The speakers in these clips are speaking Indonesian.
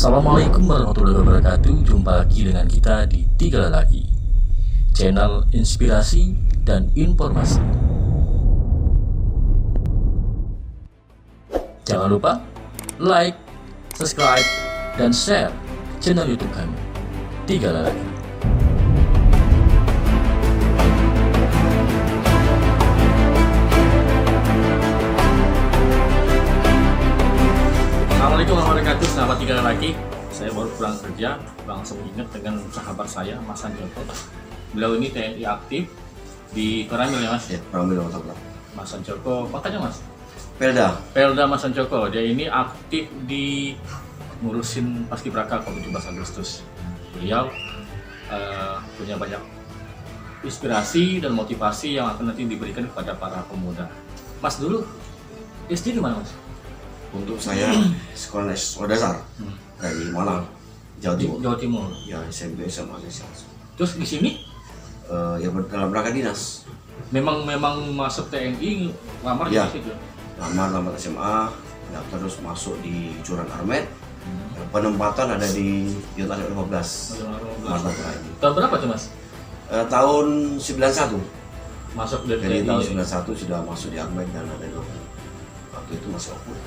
Assalamualaikum warahmatullahi wabarakatuh. Jumpa lagi dengan kita di Tiga Lelaki, channel inspirasi dan informasi. Jangan lupa like, subscribe, dan share channel YouTube kami, Tiga Lelaki. Assalamualaikum warahmatullahi wabarakatuh. Sahabat Tiga Lelaki, saya baru pulang kerja, langsung ingat dengan sahabat saya, Mas Sanjoko. Beliau ini TNI aktif di Koramil ya Mas? Ya, Koramil Mas. Mas Sanjoko, makanya Mas? Pelda Mas Sanjoko. Dia ini aktif di ngurusin Paskibraka 17 Agustus. Beliau punya banyak inspirasi dan motivasi yang akan nanti diberikan kepada para pemuda. Mas dulu SD di mana Mas? Untuk saya sekolah dasar dari Malang, Jawa Timur. Jawa Timur. Ya, SMP sama SMA. Terus di sini Ya dalam rangka dinas. memang masuk TNI lamar Ya. di situ. Lamar SMA, terus masuk di Juran Armet. Penempatan ada di Yota 15. Mata terakhir. Tahun berapa tuh Mas? Tahun 91. Masuk dari Jadi TNI. tahun 91 sudah masuk di Armet dan ada di waktu itu masih okur.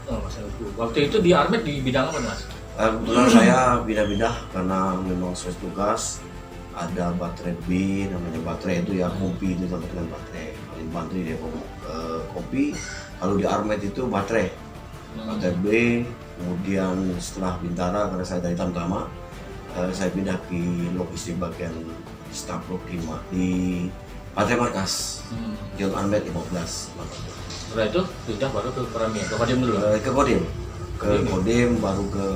Oh, Mas Sanjoko. Waktu itu di Armet di bidang apa Mas? Kebetulan saya pindah-pindah karena memang sesuai tugas. Ada baterai B, namanya baterai itu ya kopi itu sama dengan baterai. Paling bantu dia kopi. Kalau di Armet itu baterai B. Kemudian setelah Bintara karena saya dari Tamtama, saya pindah ke logistik bagian staf log di baterai markas. John Armet 15. Setelah itu pindah baru ke Koramil. Ke Kodim dulu. Ke Kodim. Ke Kodim baru ke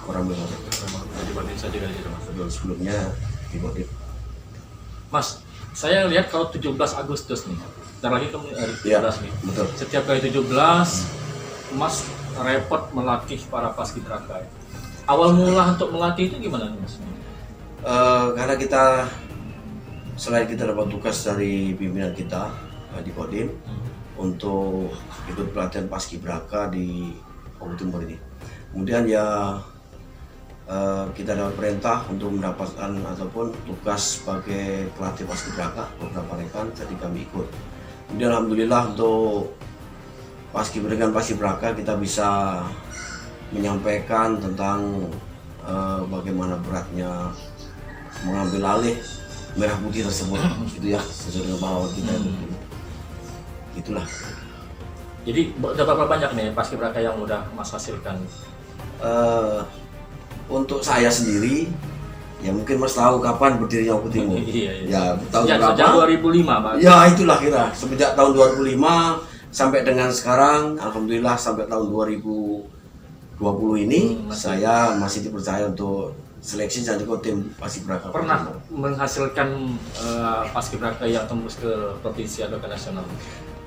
Koramil. Jadi Kodim saja kali itu Mas. Sebelumnya di Kodim. Mas, saya lihat kalau 17 Agustus nih. Bentar lagi kan hari 17 Ya, nih. betul. Setiap kali 17, Mas repot melatih para paskibraka. Awal mula untuk melatih itu gimana nih Mas? Karena kita selain kita dapat tugas dari pimpinan kita di Kodim untuk ikut pelatihan paskibraka di Jawa Timur ini. Kemudian ya kita dapat perintah untuk mendapatkan ataupun tugas sebagai pelatih paskibraka beberapa rekan, jadi kami ikut. Kemudian alhamdulillah untuk paskibraka kita bisa menyampaikan tentang bagaimana beratnya mengambil alih merah putih tersebut, gitu ya, sesuai dengan pahlawan kita itu. Itulah. Jadi berapa banyak nih paskibraka yang udah Mas hasilkan? Untuk saya sendiri, ya mungkin Mas tahu kapan berdirinya Jawa Timur. Iya. Ya, tahun Sejak berapa? 2005 Pak. Ya itulah kira semenjak tahun 2005 sampai dengan sekarang, alhamdulillah sampai tahun 2020 ini saya masih dipercaya untuk seleksi jadi tim paskibraka. Pernah menghasilkan paskibraka yang tembus ke provinsi atau ke nasional?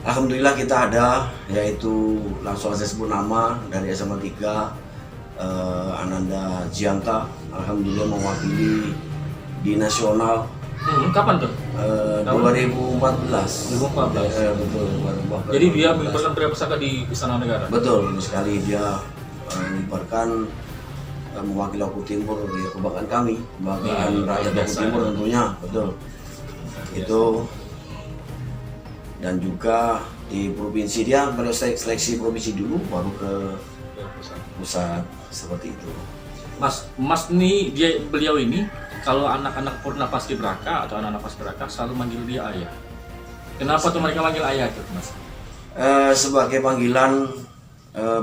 Alhamdulillah kita ada, yaitu langsung aja sebut nama dari SMA 3 Ananda Jianta, alhamdulillah mewakili di nasional. Kapan tuh? 2014. 2014. Betul. 2014. Jadi dia mengibarkan bendera pusaka di Istana Negara. Betul sekali, dia mengibarkan mewakili Jawa Timur, ya kebanggaan kami, kebanggaan rakyat Jawa Timur tentunya, betul. Itu dan juga di provinsi dia seleksi provinsi dulu baru ke pusat seperti itu. Mas nih beliau ini kalau anak-anak purna paskibraka atau anak-anak paskibraka selalu manggil dia ayah. Kenapa tuh mereka manggil ayah tuh Mas? Sebagai panggilan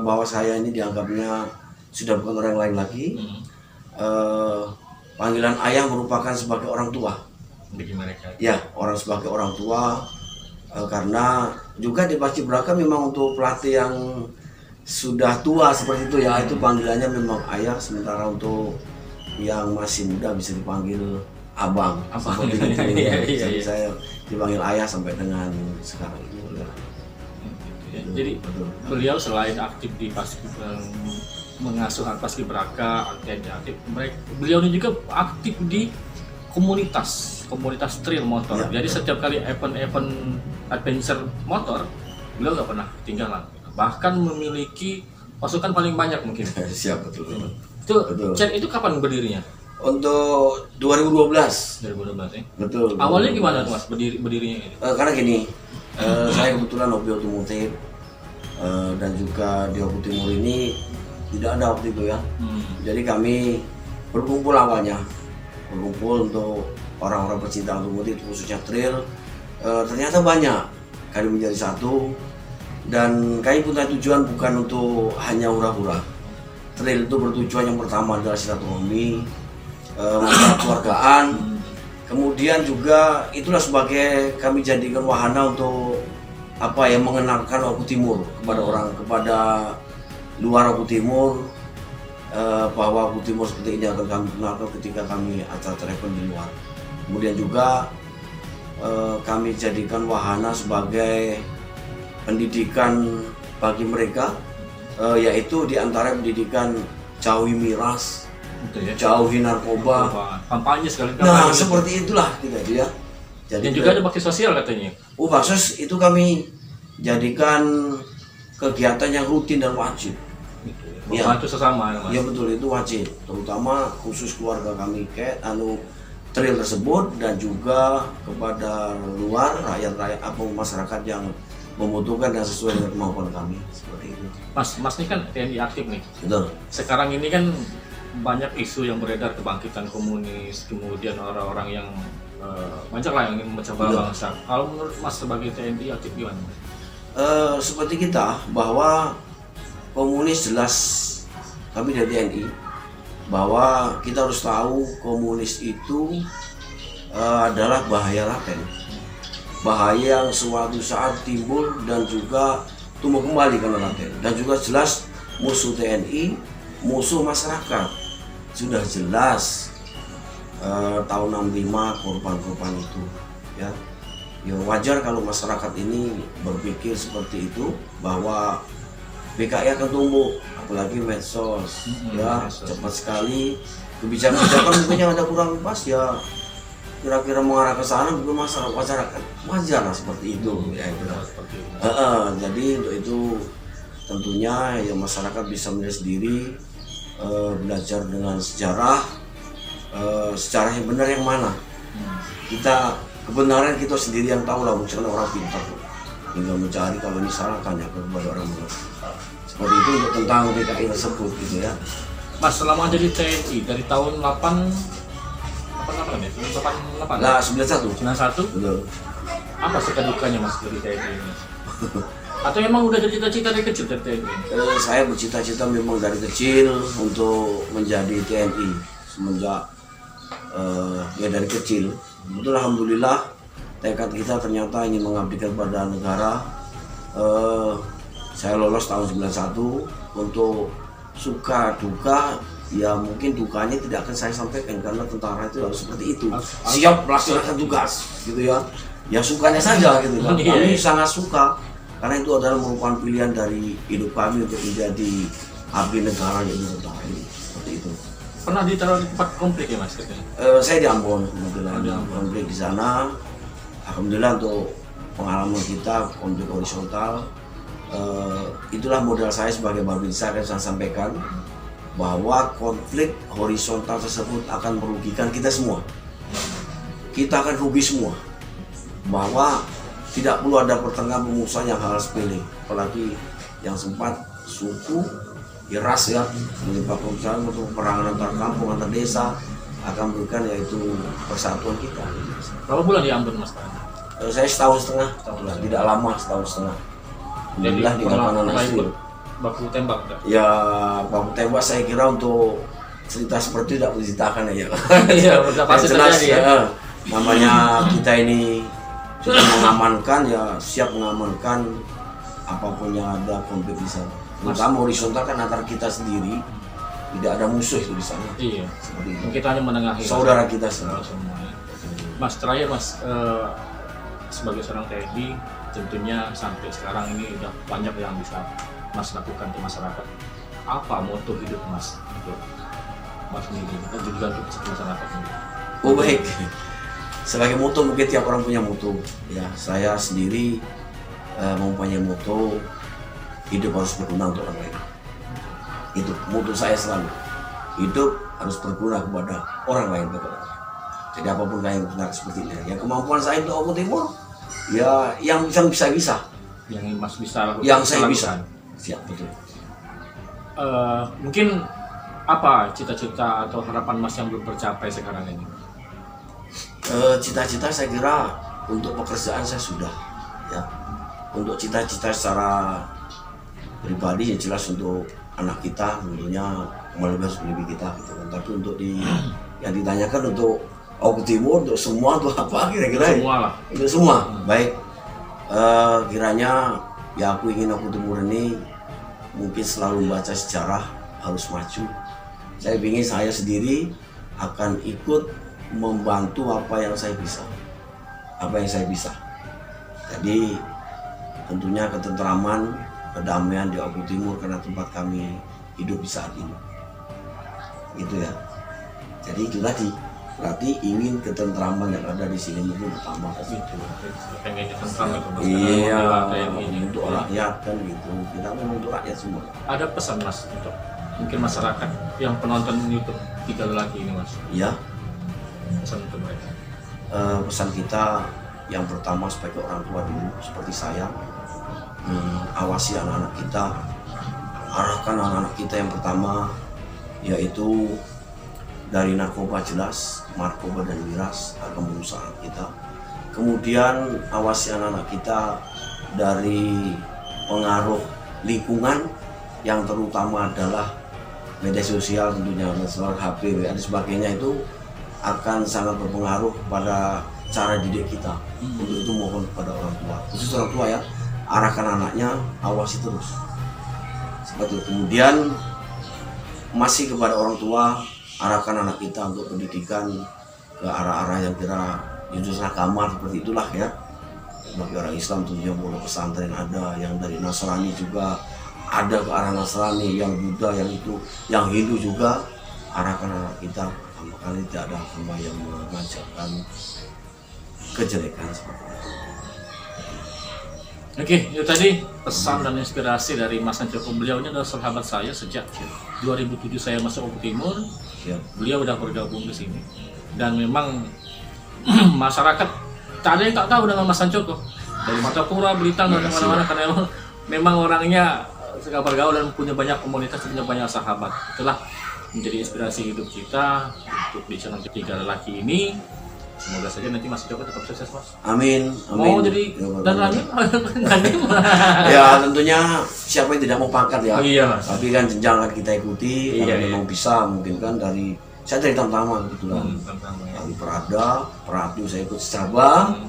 bahwa saya ini dianggapnya sudah bukan orang lain lagi. Panggilan ayah merupakan sebagai orang tua Bagi mereka. ya, sebagai orang tua. Karena juga di paskibraka memang untuk pelatih yang sudah tua seperti itu ya, itu panggilannya memang ayah, sementara untuk yang masih muda bisa dipanggil abang. Seperti itu ya. Jadi saya dipanggil ayah sampai dengan sekarang ini. Jadi beliau selain aktif di mengasuh paskibraka, aktif, beliau ini juga aktif di komunitas trail motor. Ya, jadi setiap kali event adventure motor, beliau nggak pernah ketinggalan. Bahkan memiliki pasukan paling banyak mungkin. Siap, betul. Itu Betul. CNI itu kapan berdirinya? Untuk 2012. 2012 ya. Betul. Awalnya 2012. gimana tuh Mas berdirinya ini? Karena gini, saya kebetulan hobi otomotif dan juga di Oku Timur ini tidak ada waktu itu ya. Jadi kami berkumpul awalnya, berkumpul untuk orang-orang pecinta otomotif khususnya trail. Ternyata banyak, kami menjadi satu dan kami punya tujuan bukan untuk hanya hura-hura. Trail itu bertujuan yang pertama adalah silaturahmi, masalah keluargaan. Kemudian juga itulah sebagai kami jadikan wahana untuk mengenalkan Oku Timur kepada luar Oku Timur, bahwa Oku Timur seperti ini akan kami kenalkan ketika kami acara travel di luar. Kemudian juga kami jadikan wahana sebagai pendidikan bagi mereka, yaitu diantara pendidikan jauhi miras, Betul ya. jauhi narkoba. Kampanye sekali Nah, gitu. seperti itulah tidak ya. Jadi Dan juga ada bakti sosial katanya. baksos itu kami jadikan kegiatan yang rutin dan wajib. Gitu ya. Iya. Membantu sesama ya, Mas. Ya betul, itu wajib, terutama khusus keluarga kami trail tersebut dan juga kepada luar rakyat masyarakat yang membutuhkan dan sesuai dengan kemampuan kami seperti itu. Mas ini kan TNI aktif nih. Betul. Sekarang ini kan banyak isu yang beredar kebangkitan komunis, kemudian orang-orang yang banyak lah yang ingin memecah belah bangsa. Kalau menurut Mas sebagai TNI aktif gimana? Seperti kita bahwa komunis jelas kami dari TNI bahwa kita harus tahu komunis itu adalah bahaya laten, bahaya yang suatu saat timbul dan juga tumbuh kembali karena laten, dan juga jelas musuh TNI, musuh masyarakat sudah jelas. Tahun 65 korban-korban itu ya wajar kalau masyarakat ini berpikir seperti itu, bahwa PKI akan tumbuh, apalagi medsos ya medsos. cepat sekali kebijakan-kebijakan mungkin yang ada kurang pas ya kira-kira mengarah ke sana, mungkin masyarakat wajar lah seperti itu ya itu. Seperti itu. Jadi untuk itu tentunya ya masyarakat bisa melihat sendiri, belajar dengan sejarah, sejarah yang benar yang mana. Kebenaran kita sendiri yang tahu lah, bukan orang pintar tinggal mencari. Kalau ini salah tanya kepada orang benar. Seperti itu untuk tentang PKI tersebut gitu ya. Mas selama jadi TNI dari tahun 88 ya? 88 Lah 91. 91 Betul. apa suka dukanya Mas dari TNI ini? Atau emang udah ada cita-cita dari kecil dari TNI? Saya bercita-cita memang dari kecil untuk menjadi TNI semenjak dari kecil. Betul, alhamdulillah tekad kita ternyata ingin mengabdikan pada negara. Saya lolos tahun 91. Untuk suka duka ya mungkin dukanya tidak akan saya sampaikan karena tentara itu harus seperti itu, siap melaksanakan tugas gitu ya. Ya sukanya saja gitu kan. Kami sangat suka karena itu adalah merupakan pilihan dari hidup kami untuk menjadi abdi negara yaitu tentara ini. Seperti itu. Pernah ditaruh di tempat konflik ya Mas? Saya di Ambon, kebetulan konflik di sana. Alhamdulillah untuk pengalaman kita konflik horizontal, itulah modal saya sebagai babinsa yang saya sampaikan, bahwa konflik horizontal tersebut akan merugikan kita semua. Kita akan rugi semua. Bahwa tidak perlu ada pertengahan pengusaha yang hal sepele, apalagi yang sempat suku ras ya menyebabkan misalnya untuk peperangan antar kampung, antar desa akan memberikan yaitu persatuan kita. Berapa bulan di Ambon Mas? Saya setahun setengah, tidak lama, setahun setengah. Alhamdulillah di lapangan hasil. Baku tembak enggak? Ya baku tembak saya kira untuk cerita seperti itu tidak perlu diceritakan ya. Iya, pasti jelas terjadi ya. Namanya kita ini sudah mengamankan ya, siap mengamankan apapun yang ada konflik di sana. Terutama horizontal kan antar kita sendiri, tidak ada musuh itu di sana. Iya. Seperti itu. Kita hanya menengahi. Saudara kita semua. Mas terakhir Mas, sebagai seorang TNI tentunya sampai sekarang ini udah banyak yang bisa Mas lakukan ke masyarakat. Apa moto hidup Mas untuk Mas sendiri dan juga untuk masyarakat ini? Oh baik. Sebagai moto mungkin tiap orang punya moto. Ya saya sendiri mempunyai moto hidup harus berguna untuk orang lain. Itu moto saya selalu. hidup harus berguna kepada orang lain bagaimana. Jadi apapun yang benar seperti ini. Ya kemampuan saya untuk Oku Timur, ya yang bisa. Yang Mas bisa lakukan. Yang saya bisa. Siap, betul. Mungkin apa cita-cita atau harapan Mas yang belum tercapai sekarang ini? Cita-cita saya kira untuk pekerjaan saya sudah. Ya. Untuk cita-cita secara pribadi ya jelas untuk anak kita tentunya lebih kita gitu kan. Tapi untuk yang ditanyakan untuk Oku Timur, untuk semua, untuk apa kira-kira? Semua lah. Untuk semua. Baik. Kiranya ya aku ingin Oku Timur ini mungkin selalu membaca sejarah, harus maju. Saya ingin saya sendiri akan ikut membantu apa yang saya bisa. Jadi tentunya ketentraman, kedamaian di Oku Timur karena tempat kami hidup di saat ini. Gitu ya. Jadi itu tadi. Berarti ingin ketentraman yang ada di sini mungkin utama Gitu. Pengennya tentram itu Mas. Iya, Kayak gini. untuk rakyat kan gitu. Kita memang untuk rakyat semua. Ada pesan Mas untuk mungkin masyarakat yang penonton YouTube Tiga Lelaki ini Mas? Iya. Pesan untuk mereka. Pesan kita yang pertama sebagai orang tua dulu seperti saya, awasi anak-anak kita, arahkan anak-anak kita yang pertama yaitu dari narkoba jelas, narkoba dan miras akan merusak anak kita. Kemudian awasi anak-anak kita dari pengaruh lingkungan yang terutama adalah media sosial tentunya, masalah HP, WA dan sebagainya itu akan sangat berpengaruh pada cara didik kita. Untuk itu mohon kepada orang tua, khusus orang tua ya, arahkan anaknya, awasi terus. Seperti itu. Kemudian masih kepada orang tua, arahkan anak kita untuk pendidikan ke arah-arah yang kira jurusan agama seperti itulah ya. Bagi orang Islam tentunya pondok pesantren ada, yang dari Nasrani juga ada ke arah Nasrani, yang Buddha, yang itu, yang Hindu juga, arahkan anak kita. Pertama kali tidak ada agama yang mengajarkan kejelekan seperti itu. Oke, itu tadi pesan dan inspirasi dari Mas Joko. Beliau ini adalah sahabat saya sejak 2007 saya masuk Oku Timur. Siap. Beliau udah bergabung di sini. Dan memang masyarakat tak ada yang tak tahu dengan Mas Joko. Dari Martapura, Blitar, dan mana-mana karena memang orangnya suka bergaul dan punya banyak komunitas, punya banyak sahabat. Itulah menjadi inspirasi hidup kita untuk di channel Tiga Lelaki ini. Semoga saja nanti Mas Joko tetap sukses Mas. Amin. Mau jadi dan langit? Ya tentunya siapa yang tidak mau pangkat ya. Oh, iya Mas. Tapi kan jenjang kan kita ikuti. Iya, Kalau memang bisa mungkin kan dari saya dari Tamtama kebetulan. Dari Perada, Peratu saya ikut secabang.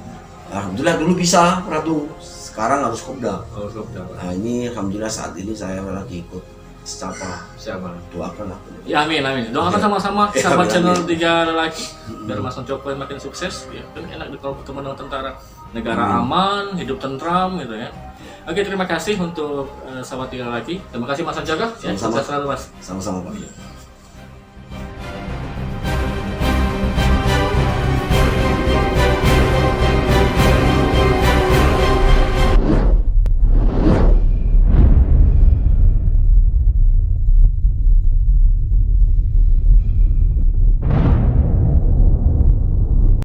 Alhamdulillah dulu bisa Peratu. Sekarang harus Kopda. Oh, Kopda. Nah ini alhamdulillah saat ini saya lagi ikut secapa. Siapa? Doakan lah. Ya amin amin. Doakan sama-sama Ya, sahabat amin, channel amin. Tiga Lelaki biar Mas Joko makin sukses. Ya kan enak kalau ketemu dengan tentara. Negara aman, hidup tentram gitu ya. Oke, terima kasih untuk sahabat Tiga Lelaki. Terima kasih Mas Joko. Ya, Sama-sama. sukses selalu Mas. Sama-sama Pak.